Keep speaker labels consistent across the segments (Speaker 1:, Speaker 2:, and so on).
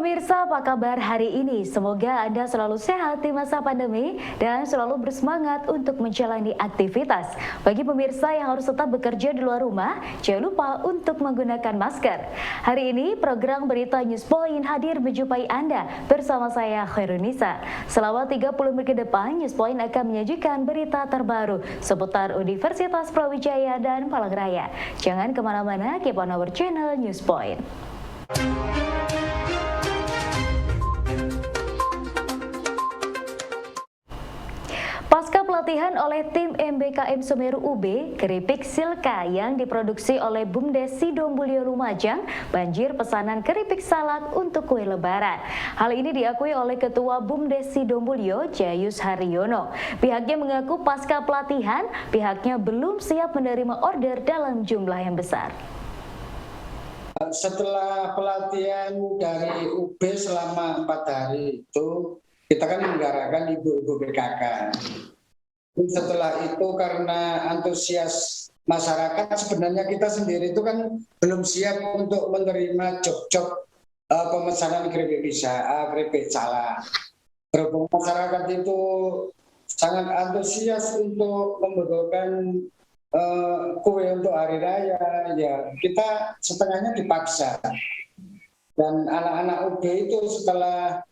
Speaker 1: Pemirsa, apa kabar hari ini? Semoga Anda selalu sehat di masa pandemi dan selalu bersemangat untuk menjalani aktivitas. Bagi pemirsa yang harus tetap bekerja di luar rumah, jangan lupa untuk menggunakan masker. Hari ini program Berita News Point hadir menjumpai Anda bersama saya Khairunisa. Selama 30 menit ke depan, News Point akan menyajikan berita terbaru seputar Universitas Brawijaya dan Palangkaraya. Jangan kemana-mana, keep on our channel News Point. Pasca pelatihan oleh tim MBKM Semeru UB, keripik Silka yang diproduksi oleh BUMDes Sidomulyo Lumajang banjir pesanan keripik salak untuk kue lebaran. Hal ini diakui oleh Ketua BUMDes Sidomulyo, Jayus Haryono. Pihaknya mengaku pasca pelatihan, pihaknya belum siap menerima order dalam jumlah yang besar.
Speaker 2: Setelah pelatihan dari UB selama 4 hari itu, kita kan menggerakkan ibu-ibu PKK. Setelah itu karena antusias masyarakat, sebenarnya kita sendiri itu kan belum siap untuk menerima job-job pemesanan keripik keripik salak. Berhubung masyarakat itu sangat antusias untuk membutuhkan kue untuk hari raya, ya kita setengahnya dipaksa. Dan anak-anak UB itu setelah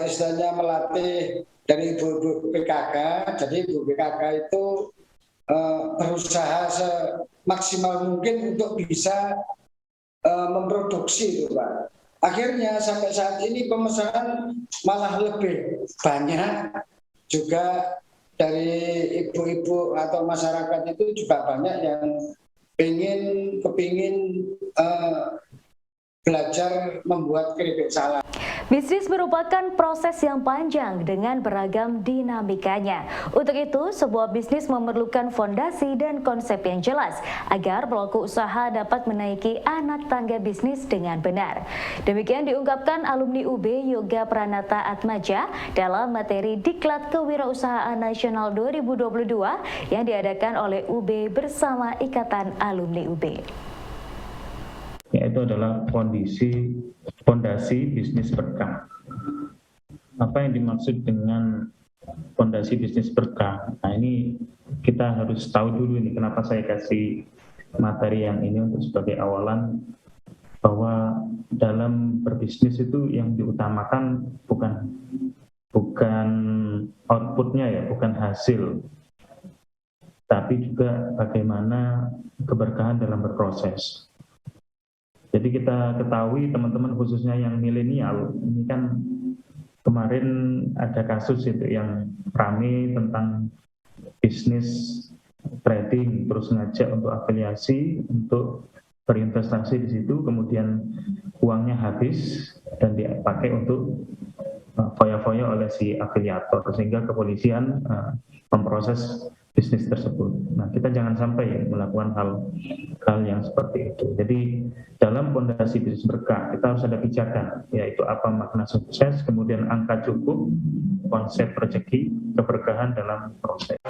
Speaker 2: istilahnya melatih dari ibu-ibu PKK, jadi ibu PKK itu berusaha semaksimal mungkin untuk bisa memproduksi itu, Pak. Akhirnya sampai saat ini pemesanan malah lebih banyak, juga dari ibu-ibu atau masyarakat itu juga banyak yang kepingin belajar membuat keripik salak.
Speaker 1: Bisnis merupakan proses yang panjang dengan beragam dinamikanya. Untuk itu, sebuah bisnis memerlukan fondasi dan konsep yang jelas agar pelaku usaha dapat menaiki anak tangga bisnis dengan benar. Demikian diungkapkan alumni UB Yoga Pranata Atmaja dalam materi Diklat Kewirausahaan Nasional 2022 yang diadakan oleh UB bersama Ikatan Alumni UB.
Speaker 3: Yaitu adalah fondasi bisnis berkah. Apa yang dimaksud dengan fondasi bisnis berkah? Nah, ini kita harus tahu dulu ini kenapa saya kasih materi yang ini untuk sebagai awalan, bahwa dalam berbisnis itu yang diutamakan bukan outputnya ya, bukan hasil, tapi juga bagaimana keberkahan dalam berproses. Jadi kita ketahui teman-teman khususnya yang milenial, ini kan kemarin ada kasus itu yang ramai tentang bisnis trading, terus ngajak untuk afiliasi, untuk berinvestasi di situ, kemudian uangnya habis dan dipakai untuk foya-foya oleh si afiliator, sehingga kepolisian memproses bisnis tersebut. Nah, kita jangan sampai melakukan hal yang seperti itu. Jadi dalam fondasi bisnis berkah kita harus ada pijakan, yaitu apa makna sukses, kemudian angka cukup, konsep rezeki, keberkahan dalam proses.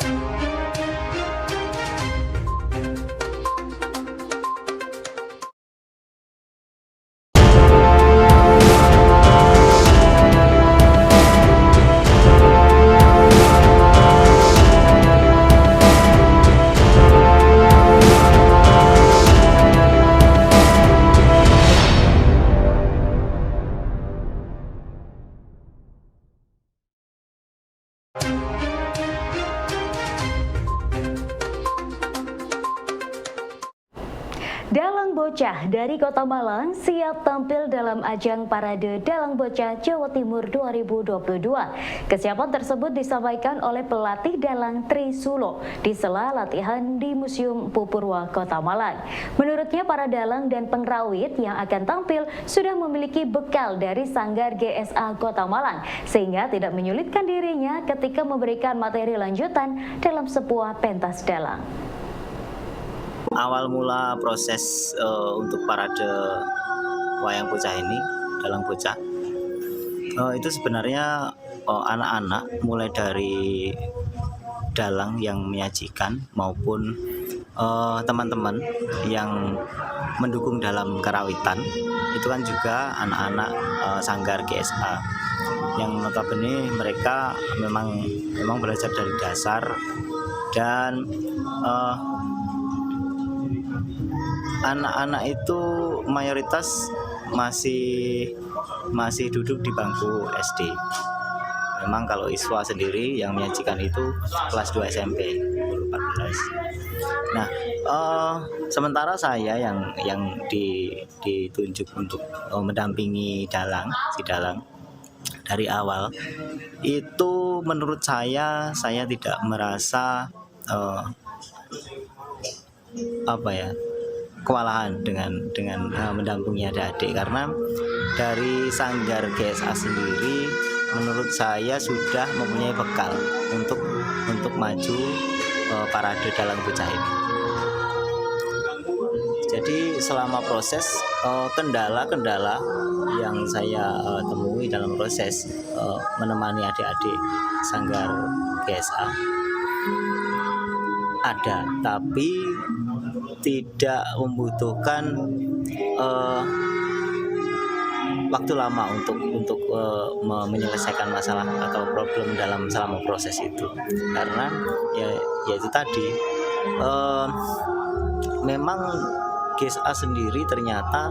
Speaker 1: Dalang Bocah dari Kota Malang siap tampil dalam ajang Parade Dalang Bocah Jawa Timur 2022. Kesiapan tersebut disampaikan oleh pelatih dalang Trisulo di sela latihan di Museum Pupurwa Kota Malang. Menurutnya, para dalang dan pengrawit yang akan tampil sudah memiliki bekal dari Sanggar GSA Kota Malang, sehingga tidak menyulitkan dirinya ketika memberikan materi lanjutan dalam sebuah pentas dalang.
Speaker 4: Awal mula proses untuk parade wayang bocah ini, dalang bocah, itu sebenarnya anak-anak mulai dari dalang yang menyajikan maupun teman-teman yang mendukung dalam karawitan itu kan juga anak-anak sanggar GSA yang notabene mereka memang belajar dari dasar dan anak-anak itu mayoritas masih duduk di bangku SD. Memang kalau ISWA sendiri yang menyajikan itu kelas 2 SMP 2014. Nah, sementara saya yang ditunjuk untuk mendampingi si Dalang dari awal itu menurut saya tidak merasa kewalahan dengan mendampingi adik-adik, karena dari Sanggar GSA sendiri menurut saya sudah mempunyai bekal untuk maju parade Dalang Bocah ini. Jadi selama proses kendala-kendala yang saya temui dalam proses menemani adik-adik Sanggar GSA ada, tapi tidak membutuhkan waktu lama untuk menyelesaikan masalah atau problem selama proses itu, karena ya itu tadi memang GSA sendiri ternyata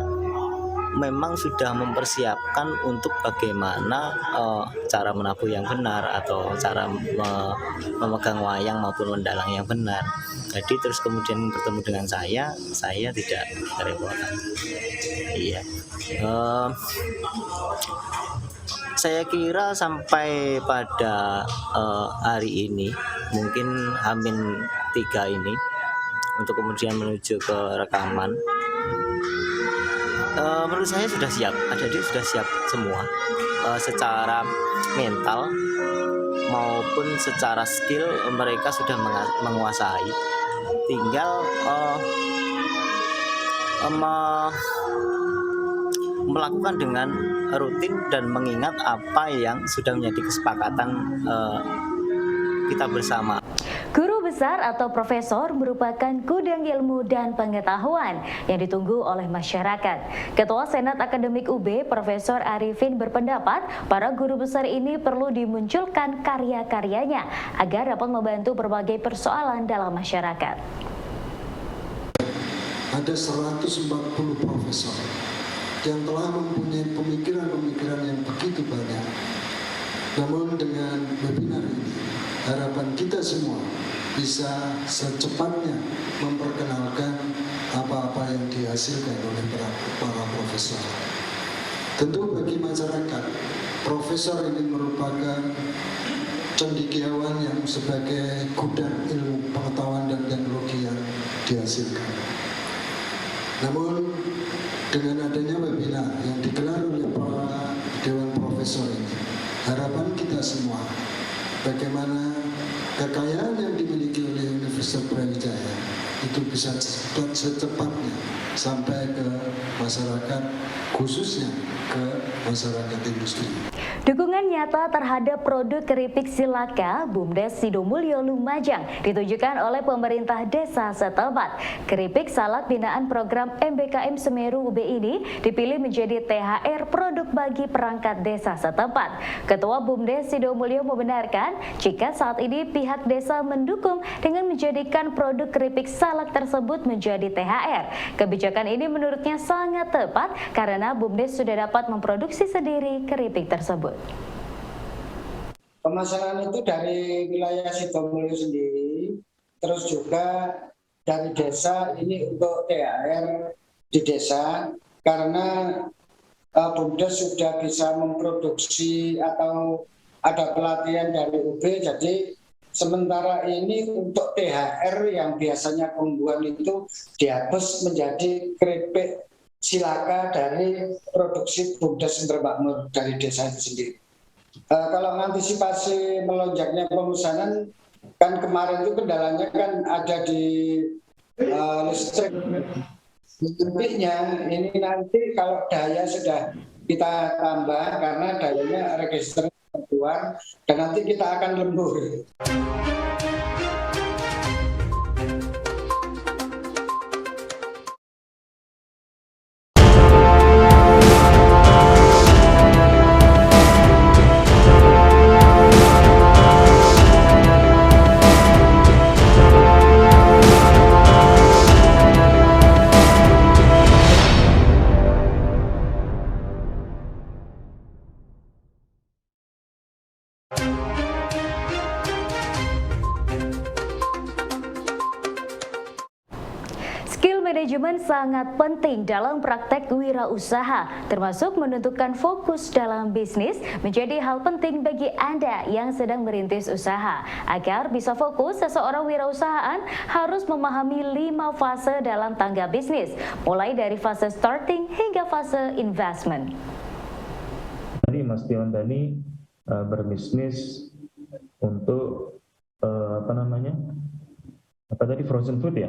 Speaker 4: memang sudah mempersiapkan untuk bagaimana cara menabuh yang benar atau cara memegang wayang maupun mendalang yang benar. Jadi terus kemudian bertemu dengan saya tidak kerepotan. Iya. Saya kira sampai pada hari ini, mungkin H-3 ini, untuk kemudian menuju ke rekaman, menurut saya sudah siap. Adik-adik sudah siap semua, secara mental maupun secara skill mereka sudah menguasai. Tinggal melakukan dengan rutin dan mengingat apa yang sudah menjadi kesepakatan kita bersama.
Speaker 1: Guru besar atau profesor merupakan gudang ilmu dan pengetahuan yang ditunggu oleh masyarakat. Ketua Senat Akademik UB, Profesor Arifin berpendapat para guru besar ini perlu dimunculkan karya-karyanya agar dapat membantu berbagai persoalan dalam masyarakat.
Speaker 5: Ada 140 profesor yang telah mempunyai pemikiran-pemikiran yang begitu banyak. Namun dengan webinar ini, harapan kita semua bisa secepatnya memperkenalkan apa-apa yang dihasilkan oleh para profesor. Tentu bagi masyarakat, profesor ini merupakan cendekiawan yang sebagai gudang ilmu pengetahuan dan teknologi yang dihasilkan. Namun dengan adanya webinar yang digelar oleh para Dewan Profesor ini, harapan kita semua bagaimana kekayaan yang dimiliki oleh Universitas Brawijaya itu bisa secepatnya sampai ke masyarakat, khususnya ke masyarakat industri.
Speaker 1: Dukungan nyata terhadap produk keripik Silaka BUMDes Sidomulyo Lumajang ditujukan oleh pemerintah desa setempat. Keripik salak binaan program MBKM Semeru UB ini dipilih menjadi THR produk bagi perangkat desa setempat. Ketua BUMDes Sidomulyo membenarkan jika saat ini pihak desa mendukung dengan menjadikan produk keripik salak tersebut menjadi THR. Kebijakan ini menurutnya sangat tepat karena BUMDes sudah dapat memproduksi sendiri keripik tersebut.
Speaker 2: Pemasaran itu dari wilayah Sidomulyo sendiri, terus juga dari desa ini untuk THR di desa, karena BUMDes sudah bisa memproduksi atau ada pelatihan dari UB, jadi sementara ini untuk THR yang biasanya keungguan itu dihapus menjadi keripik Silaka dari produksi BUMDes Sumber Makmur dari desa itu sendiri. Kalau mengantisipasi melonjaknya pemesanan, kan kemarin itu kendalanya kan ada di listrik. Listriknya ini nanti kalau daya sudah kita tambah karena dayanya register keluar dan nanti kita akan lembur.
Speaker 1: manajemen sangat penting dalam praktek wirausaha, termasuk menentukan fokus dalam bisnis menjadi hal penting bagi Anda yang sedang merintis usaha. Agar bisa fokus, seseorang wirausahaan harus memahami 5 fase dalam tangga bisnis, mulai dari fase starting hingga fase investment.
Speaker 3: Tadi Mas Tiondani berbisnis untuk frozen food ya.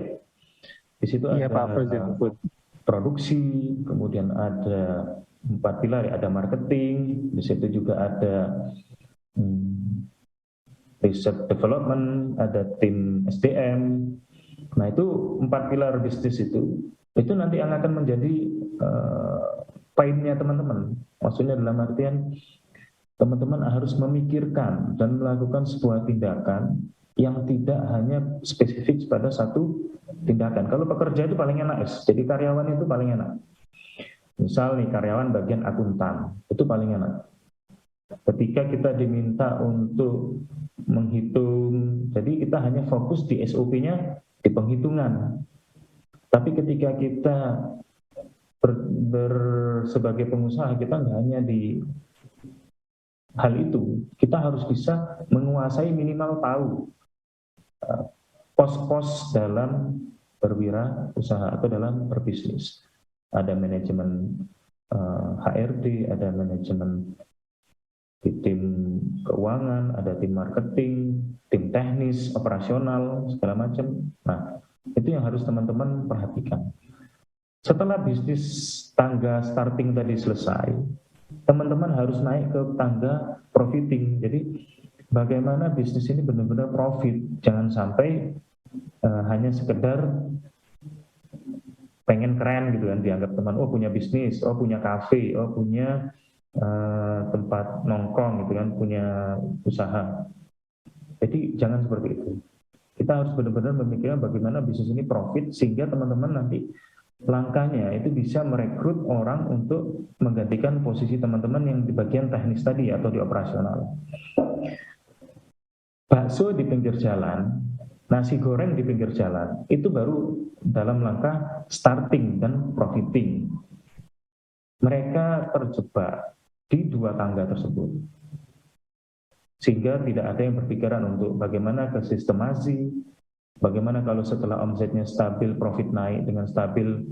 Speaker 3: Di situ
Speaker 6: Iya,
Speaker 3: ada
Speaker 6: Pak, frozen food.
Speaker 3: Produksi, kemudian ada 4 pilar, ada marketing, di situ juga ada research development, ada tim SDM. Nah itu 4 pilar bisnis itu nanti yang akan menjadi poinnya teman-teman. Maksudnya dalam artian teman-teman harus memikirkan dan melakukan sebuah tindakan yang tidak hanya spesifik pada satu tindakan. Kalau pekerja itu paling enak, jadi karyawan itu paling enak. Misal nih karyawan bagian akuntan, itu paling enak. Ketika kita diminta untuk menghitung, jadi kita hanya fokus di SOP-nya, di penghitungan. Tapi ketika kita sebagai pengusaha, kita nggak hanya di hal itu, kita harus bisa menguasai, minimal tahu pos-pos dalam berwirausaha atau dalam berbisnis. Ada manajemen HRD, ada manajemen di tim keuangan, ada tim marketing, tim teknis, operasional, segala macam. Nah, itu yang harus teman-teman perhatikan. Setelah bisnis tangga starting tadi selesai, teman-teman harus naik ke tangga profiting. Jadi bagaimana bisnis ini benar-benar profit, jangan sampai hanya sekedar pengen keren gitu kan, dianggap teman, oh punya bisnis, oh punya kafe, oh punya tempat nongkrong gitu kan, punya usaha. Jadi jangan seperti itu. Kita harus benar-benar memikirkan bagaimana bisnis ini profit, sehingga teman-teman nanti langkahnya itu bisa merekrut orang untuk menggantikan posisi teman-teman yang di bagian teknis tadi atau di operasional. Bakso di pinggir jalan, nasi goreng di pinggir jalan, itu baru dalam langkah starting dan profiting. Mereka terjebak di 2 tangga tersebut, sehingga tidak ada yang berpikiran untuk bagaimana ke sistemasi, bagaimana kalau setelah omsetnya stabil, profit naik dengan stabil,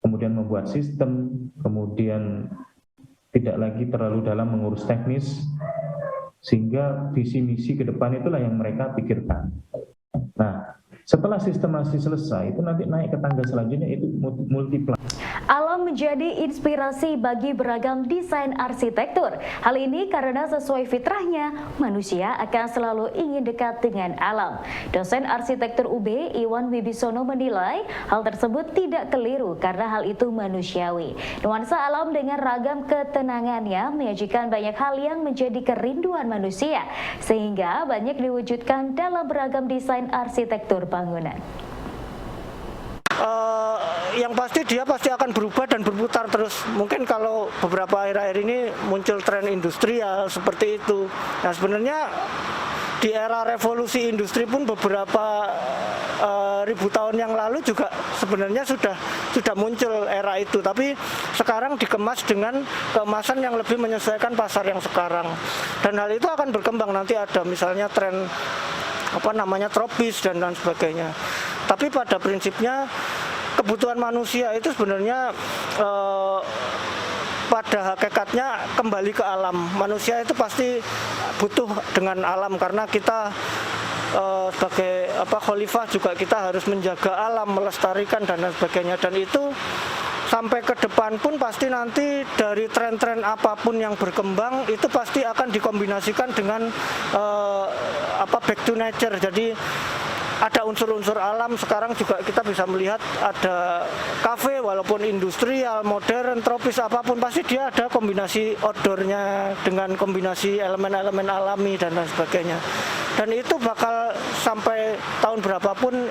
Speaker 3: kemudian membuat sistem, kemudian tidak lagi terlalu dalam mengurus teknis, sehingga visi misi ke depan itulah yang mereka pikirkan. Nah, setelah sistemasi selesai, itu nanti naik ke tangga selanjutnya, itu multiply.
Speaker 1: Alam menjadi inspirasi bagi beragam desain arsitektur. Hal ini karena sesuai fitrahnya, manusia akan selalu ingin dekat dengan alam. Dosen arsitektur UB, Iwan Wibisono menilai hal tersebut tidak keliru karena hal itu manusiawi. Nuansa alam dengan ragam ketenangannya menyajikan banyak hal yang menjadi kerinduan manusia, sehingga banyak diwujudkan dalam beragam desain arsitektur bangunan.
Speaker 7: Yang pasti dia pasti akan berubah dan berputar terus. Mungkin kalau beberapa akhir-akhir ini muncul tren industrial seperti itu. Nah sebenarnya di era revolusi industri pun beberapa ribu tahun yang lalu juga sebenarnya sudah muncul era itu. Tapi sekarang dikemas dengan kemasan yang lebih menyesuaikan pasar yang sekarang. Dan hal itu akan berkembang, nanti ada misalnya tren tropis dan lain sebagainya. Tapi pada prinsipnya kebutuhan manusia itu sebenarnya pada hakikatnya kembali ke alam. Manusia itu pasti butuh dengan alam karena kita sebagai khalifah juga kita harus menjaga alam, melestarikan dan lain sebagainya. Dan itu sampai ke depan pun pasti nanti dari tren-tren apapun yang berkembang itu pasti akan dikombinasikan dengan back to nature. Jadi ada unsur-unsur alam. Sekarang juga kita bisa melihat ada kafe walaupun industrial, modern, tropis apapun pasti dia ada kombinasi outdoornya dengan kombinasi elemen-elemen alami dan lain sebagainya. Dan itu bakal sampai tahun berapapun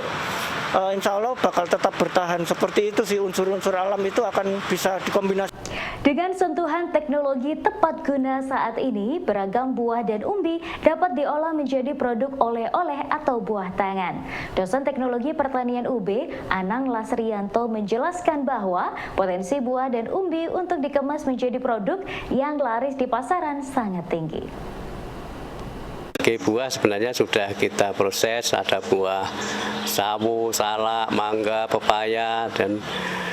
Speaker 7: insya Allah bakal tetap bertahan. Seperti itu sih, unsur-unsur alam itu akan bisa dikombinasi.
Speaker 1: Dengan sentuhan teknologi tepat guna saat ini, beragam buah dan umbi dapat diolah menjadi produk oleh-oleh atau buah tangan. Dosen Teknologi Pertanian UB, Anang Lasrianto menjelaskan bahwa potensi buah dan umbi untuk dikemas menjadi produk yang laris di pasaran sangat tinggi.
Speaker 6: Buah sebenarnya sudah kita proses, ada buah sawo, salak, mangga, pepaya, dan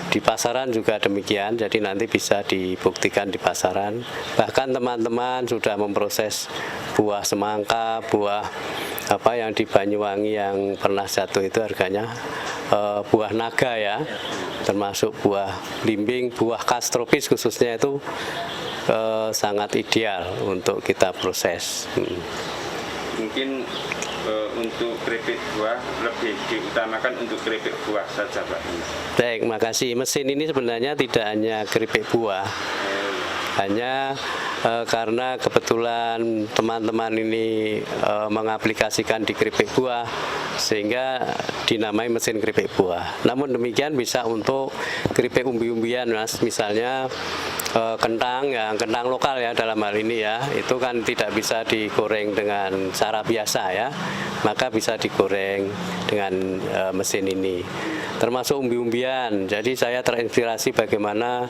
Speaker 6: di pasaran juga demikian, jadi nanti bisa dibuktikan di pasaran. Bahkan teman-teman sudah memproses buah semangka, buah apa yang di Banyuwangi yang pernah jatuh itu harganya buah naga ya, termasuk buah blimbing, buah khas tropis khususnya itu sangat ideal untuk kita proses.
Speaker 8: Mungkin untuk keripik buah lebih diutamakan untuk keripik buah saja Pak.
Speaker 6: Baik, makasih. Mesin ini sebenarnya tidak hanya keripik buah, hanya karena kebetulan teman-teman ini mengaplikasikan di keripik buah sehingga dinamai mesin keripik buah. Namun demikian bisa untuk keripik umbi-umbian Mas, misalnya kentang ya, kentang lokal ya dalam hal ini ya, itu kan tidak bisa digoreng dengan cara biasa ya, maka bisa digoreng dengan mesin ini. Termasuk umbi-umbian. Jadi saya terinspirasi bagaimana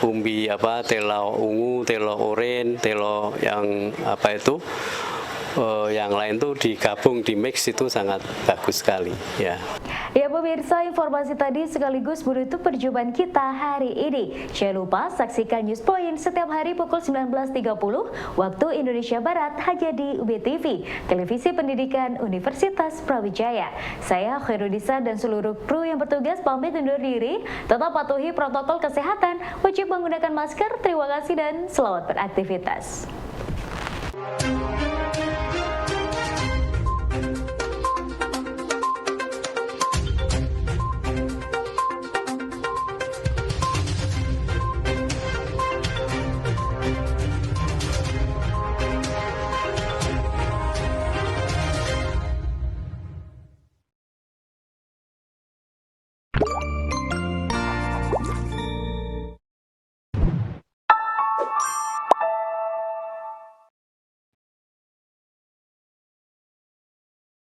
Speaker 6: umbi telo ungu, telo oren, telo yang yang lain tuh digabung, di mix itu sangat bagus sekali ya.
Speaker 1: Ya pemirsa, informasi tadi sekaligus menutup perjumpaan kita hari ini. Jangan lupa saksikan News Point setiap hari pukul 19.30 waktu Indonesia Barat hanya di UBTV, Televisi Pendidikan Universitas Brawijaya. Saya Khairudisa dan seluruh kru yang bertugas pamit undur diri. Tetap patuhi protokol kesehatan, wajib menggunakan masker. Terima kasih dan selamat beraktivitas.